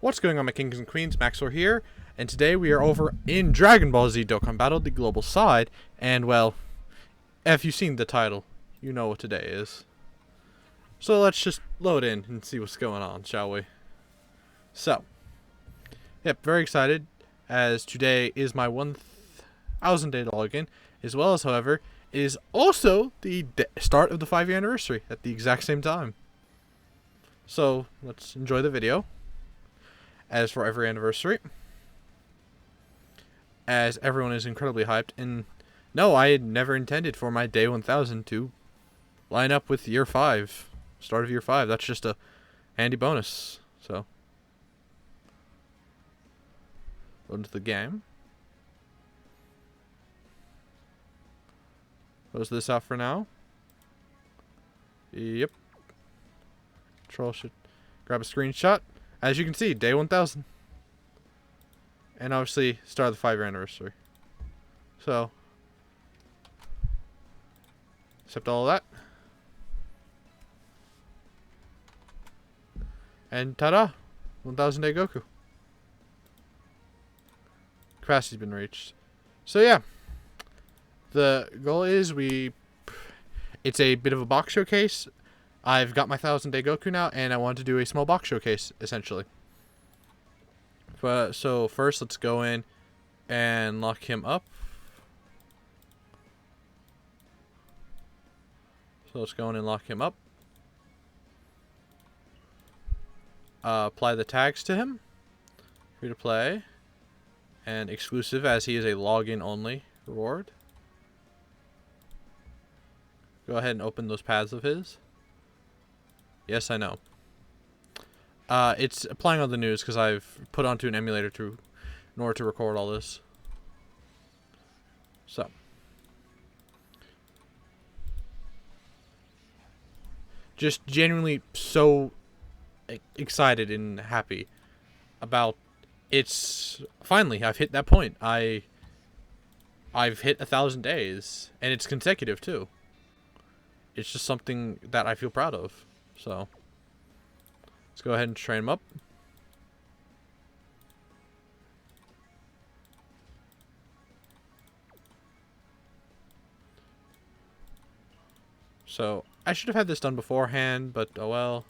What's going on, my kings and queens? Maxwell here, and today we are over in Dragon Ball Z Dokkan Battle, the global side, and well, if you've seen the title, you know what today is. So let's just load in and see what's going on, shall we? So, yep, very excited, as today is my 1,000 day login, as well as, however, is also the start of the 5-year anniversary at the exact same time. So, let's enjoy the video. As for every anniversary, as everyone is incredibly hyped, and no, I had never intended for my day 1000 to line up with year 5, start of year 5. That's just a handy bonus. So, go into the game. Close this out for now. Yep. Control should grab a screenshot. As you can see, day 1000. And obviously, start of the 5-year anniversary. So, accept all of that. And ta-da! 1000 day Goku. Capacity's been reached. So yeah. The goal is it's a bit of a box showcase. I've got my 1000 day Goku now, and I want to do a small box showcase, essentially. But, so first, let's go in and lock him up. So let's go in and lock him up. Apply the tags to him. Free to play. And exclusive, as he is a login only reward. Go ahead and open those paths of his. Yes, I know. It's applying all the news because I've put onto an emulator in order to record all this. So, just genuinely so excited and happy about it's finally I've hit that point. I've hit 1000 days, and it's consecutive too. It's just something that I feel proud of. So, let's go ahead and train him up. So, I should have had this done beforehand, but oh well.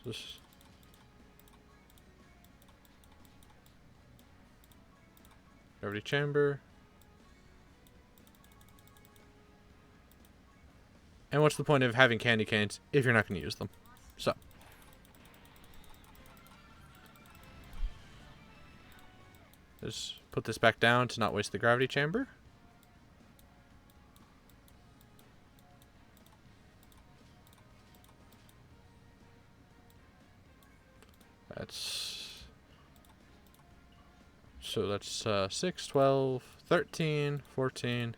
Just gravity chamber. And what's the point of having candy canes if you're not going to use them? So, just put this back down to not waste the gravity chamber. That's 6, 12, 13, 14,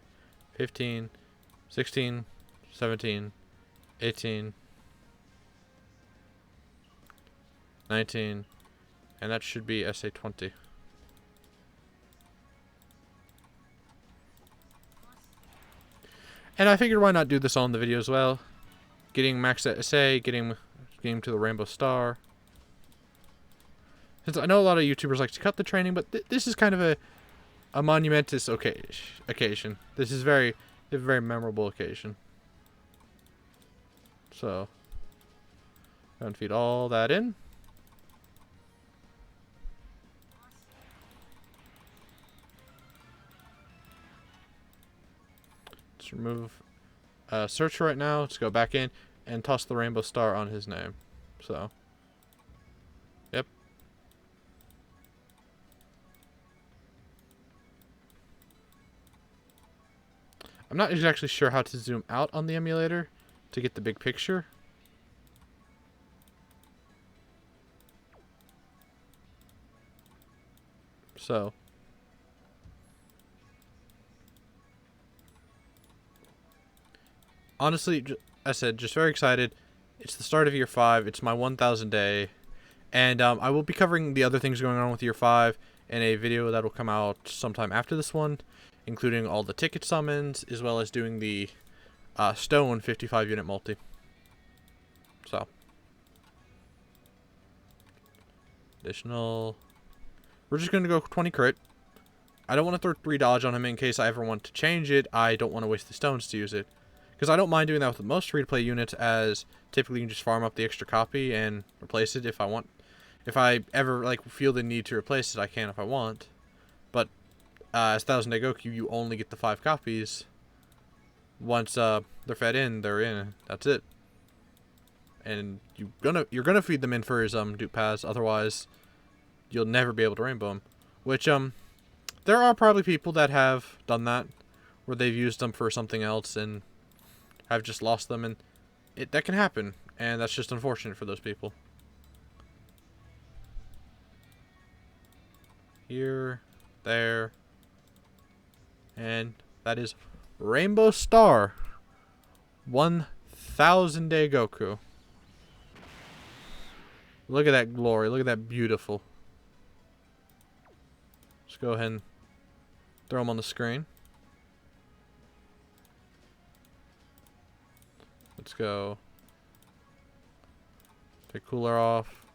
15, 16, 17, 18, 19, and that should be SA20. And I figured why not do this all in the video as well. Getting max at SA, getting to the Rainbow Star. Since I know a lot of YouTubers like to cut the training, but this is kind of a monumentous occasion. This is a very memorable occasion. So, go and feed all that in. Let's remove search right now. Let's go back in and toss the Rainbow Star on his name. So, yep. I'm not exactly sure how to zoom out on the emulator to get the big picture. So, honestly, I said, just very excited. It's the start of year 5. It's my 1000 day. And I will be covering the other things going on with year 5 in a video that will come out sometime after this one, including all the ticket summons, as well as doing the Stone 55 unit multi. So, Additional. We're just going to go 20 crit. I don't want to throw 3 dodge on him in case I ever want to change it. I don't want to waste the stones to use it. Because I don't mind doing that with most free-to-play units, as typically you can just farm up the extra copy and replace it if I want. If I ever like feel the need to replace it, I can if I want. But as 1000 Day Goku, you only get the 5 copies. Once they're fed in, they're in. That's it. And you're gonna feed them in for his dupe pass, otherwise you'll never be able to rainbow him. Which there are probably people that have done that, where they've used them for something else and have just lost them, and that can happen, and that's just unfortunate for those people. Here, there, and that is Rainbow Star 1000 Day Goku. Look at that glory. Look at that beautiful. Let's go ahead and throw him on the screen. Let's go. Take cooler off.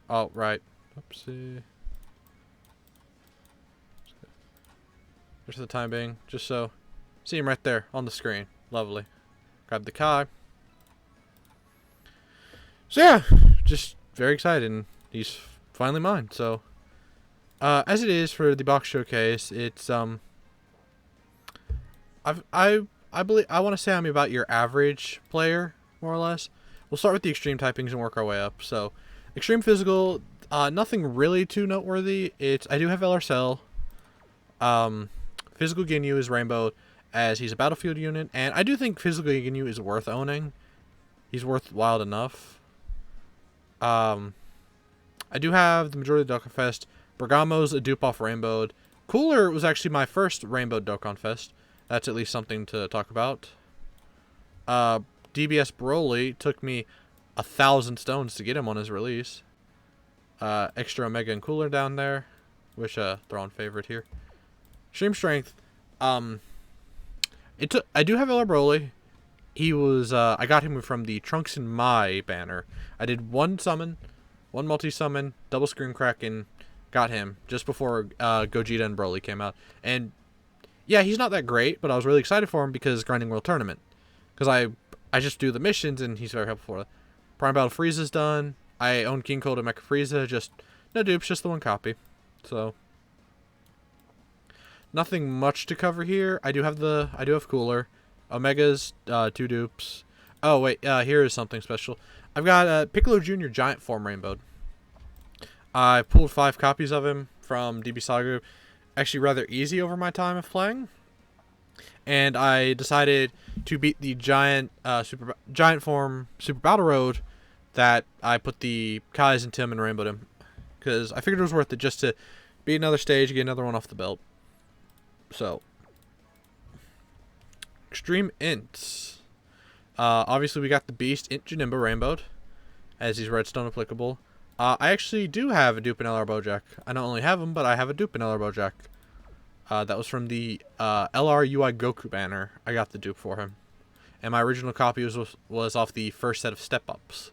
Oh, right. Oopsie. Just for the time being. Just so. See him right there on the screen. Lovely. Grab the Kai. So yeah, just very excited, and he's finally mine. So, as it is for the box showcase, it's I believe I want to say I'm about your average player, more or less. We'll start with the extreme typings and work our way up. So, extreme physical, nothing really too noteworthy. I do have LR Cell. Physical Ginyu is rainbowed as he's a battlefield unit, and I do think physical Ginyu is worth owning. He's worthwhile enough. I do have the majority of Dokkan Fest. Bergamo's a dupe off rainbowed. Cooler was actually my first rainbowed Dokkan Fest. That's at least something to talk about. DBS Broly took me 1,000 stones to get him on his release. Extra Omega and Cooler down there. Wish throw on favorite here. Extreme Strength. I do have LR Broly. He was, I got him from the Trunks and Mai banner. I did one summon, one multi-summon, double screen crack, and got him just before Gogeta and Broly came out. And yeah, he's not that great, but I was really excited for him because Grinding World Tournament. Because I just do the missions, and he's very helpful for that. Prime Battle Frieza's done. I own King Cold and Mecha Frieza, just no dupes, just the one copy. So nothing much to cover here. I do have Cooler. Omega's 2 dupes. Oh wait, here is something special. I've got Piccolo Jr. Giant Form rainbowed. I pulled 5 copies of him from DB Saga. Actually rather easy over my time of playing. And I decided to beat the Giant Form Super Battle Road that I put the Kais into him and rainbowed him. Because I figured it was worth it just to beat another stage, get another one off the belt. So Extreme Ints. Obviously, we got the Beast Int Janemba rainbowed, as he's redstone applicable. I actually do have a dupe in LR Bojack. I not only have him, but I have a dupe in LR Bojack. That was from the LR UI Goku banner. I got the dupe for him. And my original copy was off the first set of step-ups.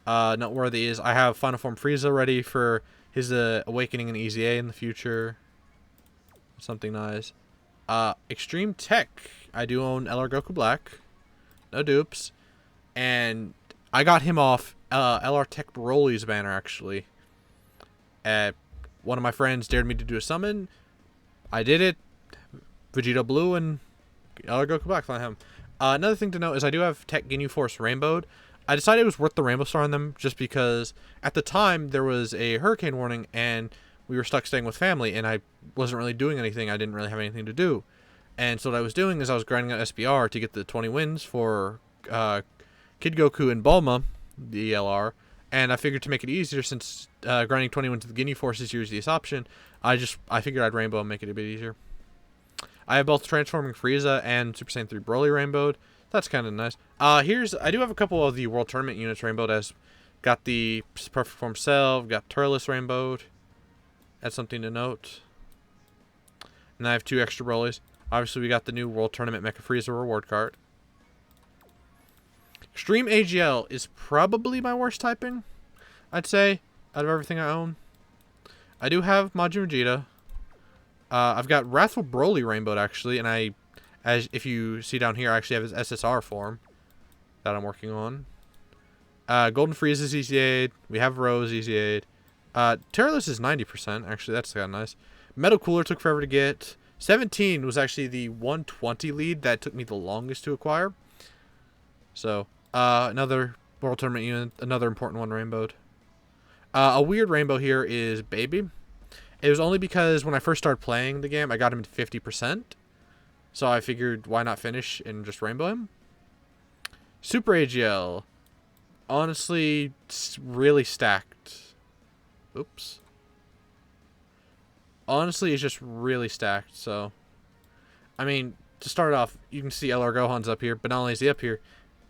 Noteworthy is I have Final Form Frieza ready for his Awakening in Easy A in the future. Something nice. Extreme Tech. I do own LR Goku Black. No dupes. And I got him off LR Tech Broly's banner, actually. One of my friends dared me to do a summon. I did it. Vegeta Blue and LR Goku Black on him. Another thing to note is I do have Tech Ginyu Force rainbowed. I decided it was worth the rainbow star on them just because at the time there was a hurricane warning and we were stuck staying with family and I wasn't really doing anything. I didn't really have anything to do. And so what I was doing is I was grinding out SBR to get the 20 wins for Kid Goku and Bulma, the LR. And I figured to make it easier, since grinding 20 wins with Ginyu Force is your easiest option, I figured I'd rainbow and make it a bit easier. I have both Transforming Frieza and Super Saiyan 3 Broly rainbowed. That's kind of nice. I do have a couple of the World Tournament units rainbowed, as got the Perfect Form Cell, got Turles rainbowed. That's something to note. And I have 2 extra Brolys. Obviously, we got the new World Tournament Mecha Frieza reward card. Extreme AGL is probably my worst typing. I'd say, out of everything I own. I do have Majin Vegeta. I've got Wrathful Broly rainbowed, actually, and as if you see down here, I actually have his SSR form that I'm working on. Golden Frieza's EZA'd. We have Rose EZA'd. Terrorless is 90%, actually, that's kind of nice. Metal Cooler took forever to get. 17 was actually the 120 lead that took me the longest to acquire. So, another World Tournament unit, another important one rainbowed. A weird rainbow here is Baby. It was only because when I first started playing the game, I got him to 50%. So I figured, why not finish and just rainbow him? Super AGL. Honestly, it's really stacked. Oops. Honestly, it's just really stacked, so... I mean, to start off, you can see LR Gohan's up here, but not only is he up here,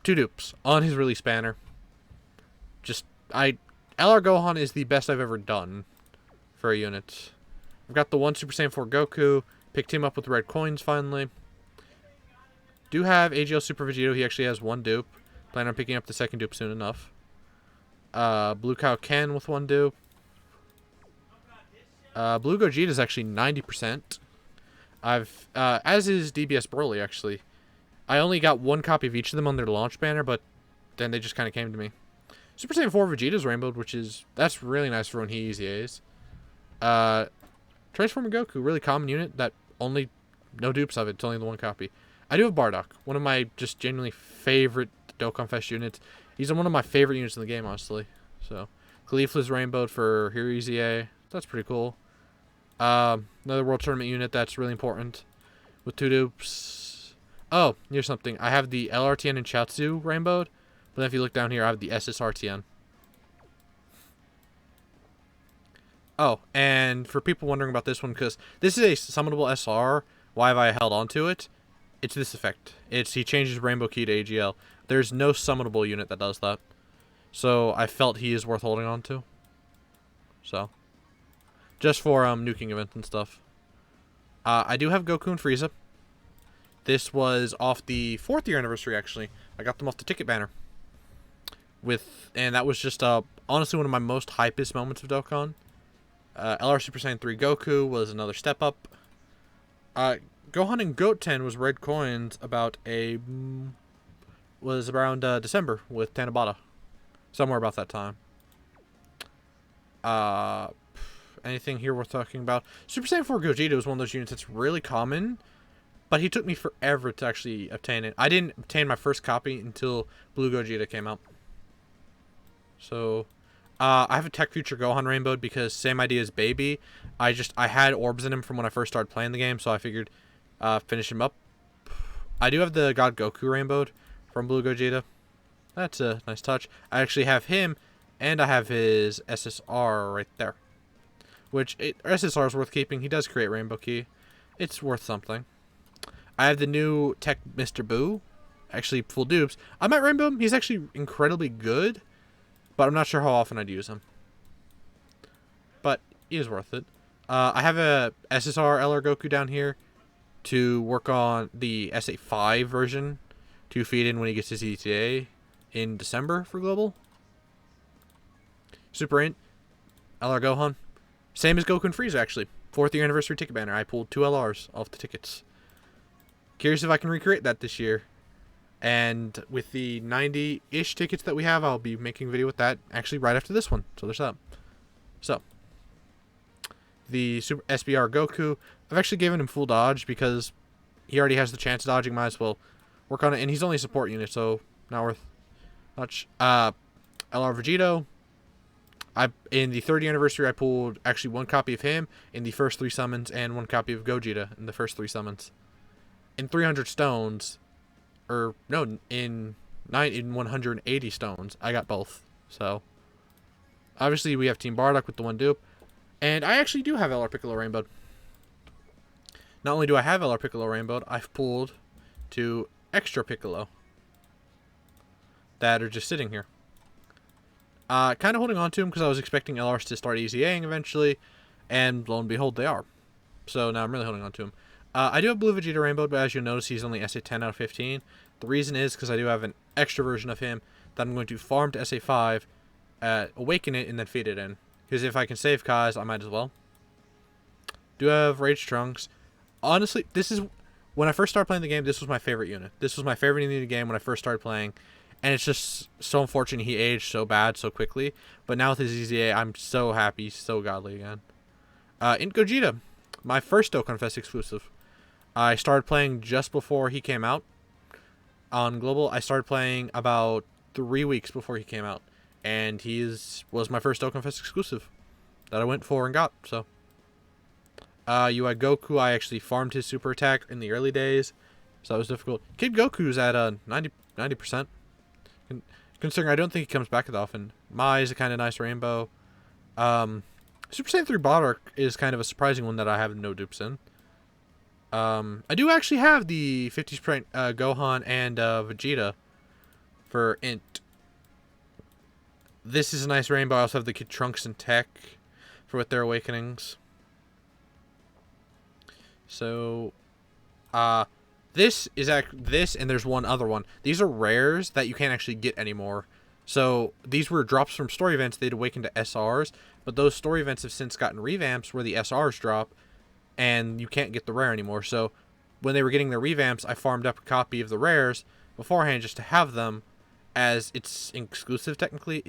2 dupes on his release banner. LR Gohan is the best I've ever done for a unit. I've got the 1 Super Saiyan 4 Goku, picked him up with red coins finally. Do have AGL Super Vegito, he actually has 1 dupe. Plan on picking up the 2nd dupe soon enough. Blue Cow Ken with 1 dupe. Blue Gogeta is actually 90%. As is DBS Broly, actually. I only got 1 copy of each of them on their launch banner, but then they just kind of came to me. Super Saiyan 4 Vegeta's rainbowed, that's really nice for when he EZAs. Transformer Goku, really common unit that only, no dupes of it, it's only the 1 copy. I do have Bardock, one of my just genuinely favorite Dokkan Fest units. He's one of my favorite units in the game, honestly. So, Caulifla's rainbowed for Hero EZA, that's pretty cool. Another World Tournament unit that's really important with 2 dupes. Oh, here's something. I have the LRTN and Chaozu rainbowed, but then if you look down here, I have the SSRTN. Oh, and for people wondering about this one, because this is a summonable SR, why have I held on to it? It's this effect. He changes Rainbow Key to AGL. There's no summonable unit that does that. So I felt he is worth holding on to. So, just for nuking events and stuff. I do have Goku and Frieza. This was off the 4th year anniversary, actually. I got them off the ticket banner. And that was just honestly one of my most hypest moments of Dokkan. LR Super Saiyan 3 Goku was another step up. Gohan and Goten was red coins was around December with Tanabata. Somewhere about that time. Anything here worth talking about? Super Saiyan 4 Gogeta was one of those units that's really common, but he took me forever to actually obtain it. I didn't obtain my first copy until Blue Gogeta came out. So, I have a Tech Future Gohan rainbowed because same idea as Baby. I had orbs in him from when I first started playing the game, so I figured finish him up. I do have the God Goku rainbowed from Blue Gogeta. That's a nice touch. I actually have him, and I have his SSR right there. SSR is worth keeping. He does create Rainbow Key. It's worth something. I have the new Tech Mr. Boo. Actually, full dupes. I might rainbow him. He's actually incredibly good, but I'm not sure how often I'd use him. But he is worth it. I have a SSR LR Goku down here to work on the SA5 version to feed in when he gets his ETA in December for Global. Super Int, LR Gohan. Same as Goku and Frieza, actually. 4th year anniversary ticket banner. I pulled 2 LRs off the tickets. Curious if I can recreate that this year. And with the 90-ish tickets that we have, I'll be making a video with that actually right after this one. So there's that. So, the Super SBR Goku, I've actually given him full dodge because he already has the chance of dodging. Might as well work on it. And he's only a support unit, so not worth much. LR Vegito. In the 3rd year anniversary, I pulled actually 1 copy of him in the first 3 summons and 1 copy of Gogeta in the first 3 summons. In 300 stones, in 180 stones, I got both. So, obviously we have Team Bardock with the 1 dupe, and I actually do have LR Piccolo rainbowed. Not only do I have LR Piccolo rainbowed, I've pulled 2 extra Piccolo that are just sitting here. Kind of holding on to them because I was expecting LRs to start EZAing eventually, and lo and behold, they are. So now I'm really holding on to them. I do have Blue Vegeta rainbowed, but as you'll notice, he's only SA 10 out of 15. The reason is because I do have an extra version of him that I'm going to farm to SA 5 awaken it and then feed it in. Because if I can save Kai's, I might as well. Do have Rage Trunks. Honestly, this is... When I first started playing the game, this was my favorite unit. This was my favorite unit in the game when I first started playing. And it's just so unfortunate he aged so bad so quickly. But now with his EZA, I'm so happy, so godly again. In Gogeta, my first Dokkan Fest exclusive. I started playing just before he came out. On Global, I started playing about 3 weeks before he came out. And was my first Dokkan Fest exclusive that I went for and got, so... you had Goku. I actually farmed his super attack in the early days, so that was difficult. Kid Goku's at 90%. Considering I don't think he comes back that often. Mai is a kind of nice rainbow. Super Saiyan 3 Bardock is kind of a surprising one that I have no dupes in. I do actually have the 50% Gohan and Vegeta for Int. This is a nice rainbow. I also have the Kid Trunks and Tech for with their awakenings. So, this and there's one other one. These are rares that you can't actually get anymore. So, these were drops from story events. They'd awaken to SRs, but those story events have since gotten revamps where the SRs drop, and you can't get the rare anymore. So, when they were getting their revamps, I farmed up a copy of the rares beforehand just to have them, as it's exclusive technically.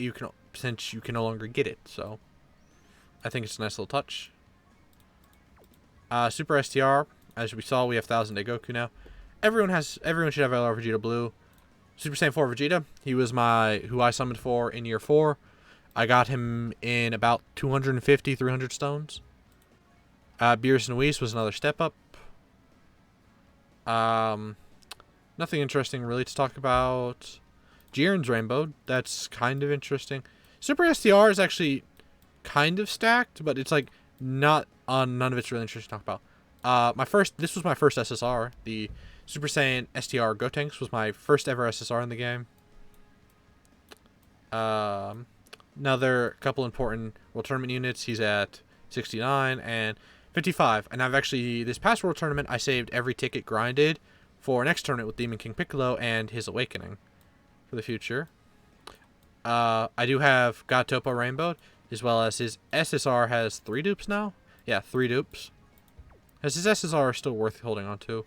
Since you can no longer get it. So, I think it's a nice little touch. Super STR, as we saw, we have 1000 Day Goku now. Everyone should have LR Vegeta Blue. Super Saiyan 4 Vegeta, he was who I summoned for in year 4. I got him in about 250, 300 stones. Beerus and Whis was another step up. Nothing interesting really to talk about. Jiren's Rainbow, that's kind of interesting. Super STR is actually kind of stacked, but it's like none of it's really interesting to talk about. This was my first SSR. The Super Saiyan STR Gotenks was my first ever SSR in the game. Another couple important World Tournament units. He's at 69 and 55. And I've actually, this past World Tournament, I saved every ticket grinded for next tournament with Demon King Piccolo and his Awakening for the future. I do have God Topo Rainbow, as well as his SSR has 3 dupes now. Yeah, 3 dupes. As his SSR is still worth holding on to.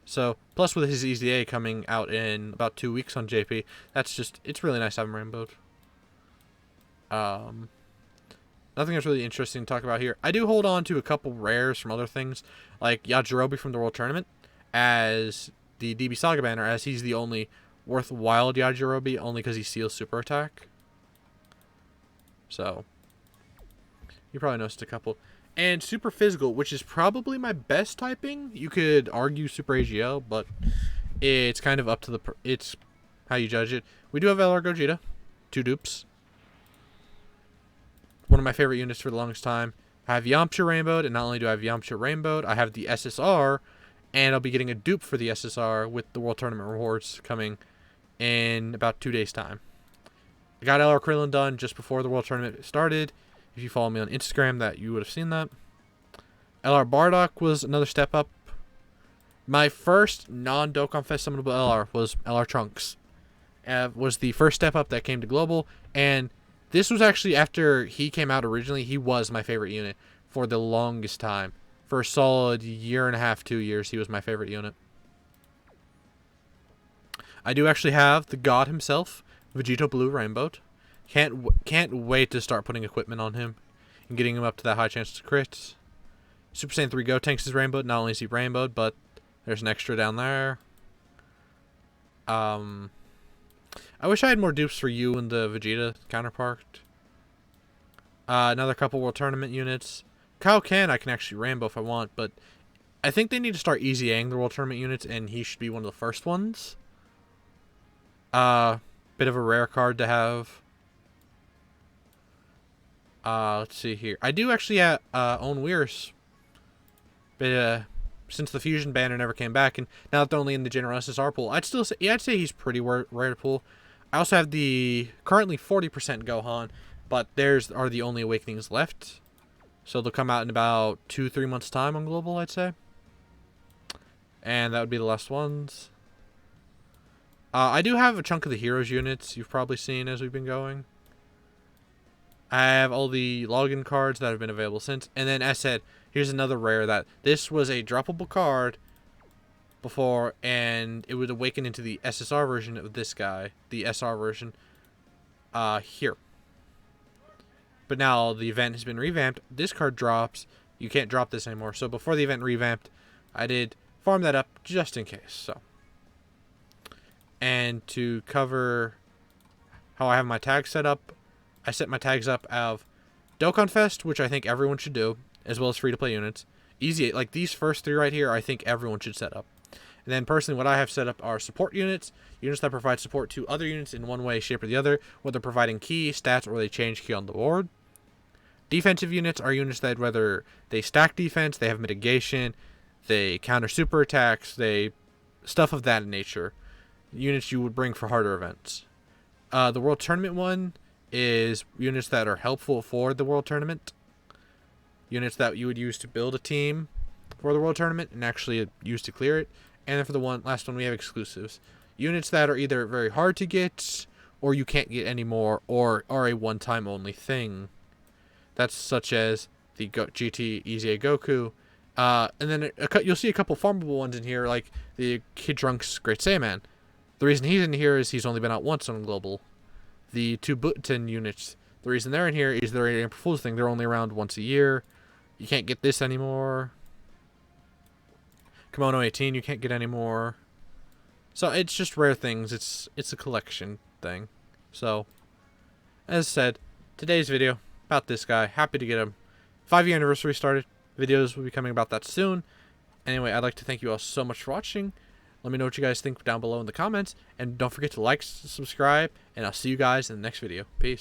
So, plus with his EZA coming out in about 2 weeks on JP, it's really nice to have him rainbowed. Nothing else really interesting to talk about here. I do hold on to a couple rares from other things, like Yajirobe from the World Tournament, as the DB Saga banner, as he's the only worthwhile Yajirobe, only because he steals super attack. So, you probably noticed a couple. And Super Physical, which is probably my best typing. You could argue Super AGL, but it's kind of up to it's how you judge it. We do have LR Gogeta, 2 dupes. One of my favorite units for the longest time. I have Yamcha Rainbowed, and not only do I have Yamcha Rainbowed, I have the SSR, and I'll be getting a dupe for the SSR with the World Tournament rewards coming in about 2 days' time. I got LR Krillin done just before the World Tournament started. If you follow me on Instagram, that you would have seen that. LR Bardock was another step up. My first non-Dokkan Fest summonable LR was LR Trunks. Was the first step up that came to Global, and this was actually after he came out originally. He was my favorite unit for the longest time. For a solid 1.5 to 2 years, he was my favorite unit. I do actually have the god himself, Vegeta Blue Rainbowed. Can't wait to start putting equipment on him and getting him up to that high chance to crits. Super Saiyan 3 Gotenks is rainbowed. Not only is he rainbowed, but there's an extra down there. I wish I had more dupes for you and the Vegeta counterpart. Another couple World Tournament units. Kaioken I can actually rainbow if I want, but I think they need to start easying the World Tournament units, and he should be one of the first ones. Bit of a rare card to have. Let's see here. I do actually own Weirs. But since the Fusion banner never came back, and now that they're only in the general SSR pool, I'd say he's pretty rare to pull. I also have the currently 40% Gohan, but theirs are the only Awakenings left. So they'll come out in about 2-3 months' time on Global, I'd say. And that would be the last ones. I do have a chunk of the Heroes units you've probably seen as we've been going. I have all the login cards that have been available since. And then, as said, here's another rare that this was a droppable card before, and it would awaken into the SSR version of this guy, the SR version, here. But now the event has been revamped. This card drops. You can't drop this anymore. So before the event revamped, I did farm that up just in case. So, and to cover how I have my tags set up, I set my tags up of Dokkan Fest, which I think everyone should do, as well as free-to-play units. Easy, like these first three right here, I think everyone should set up. And then personally, what I have set up are support units, units that provide support to other units in one way, shape, or the other, whether providing key, stats, or they change key on the board. Defensive units are units that whether they stack defense, they have mitigation, they counter super attacks, they stuff of that nature. Units you would bring for harder events. The World Tournament one is units that are helpful for the World Tournament. Units that you would use to build a team for the World Tournament and actually use to clear it. And then for the last one, we have exclusives. Units that are either very hard to get, or you can't get anymore, or are a one-time only thing. That's such as the GT EZA Goku. And then you'll see a couple farmable ones in here, like the Kid Trunks Great Saiyaman. The reason he's in here is he's only been out once on Global. The two Butten units, the reason they're in here is they're an April Fool's thing. They're only around once a year. You can't get this anymore. Kimono 18 you can't get anymore. So it's just rare things. It's a collection thing. So, as said, today's video about this guy. Happy to get him. 5-year anniversary started. Videos will be coming about that soon. Anyway, I'd like to thank you all so much for watching. Let me know what you guys think down below in the comments. And don't forget to like, subscribe, and I'll see you guys in the next video. Peace.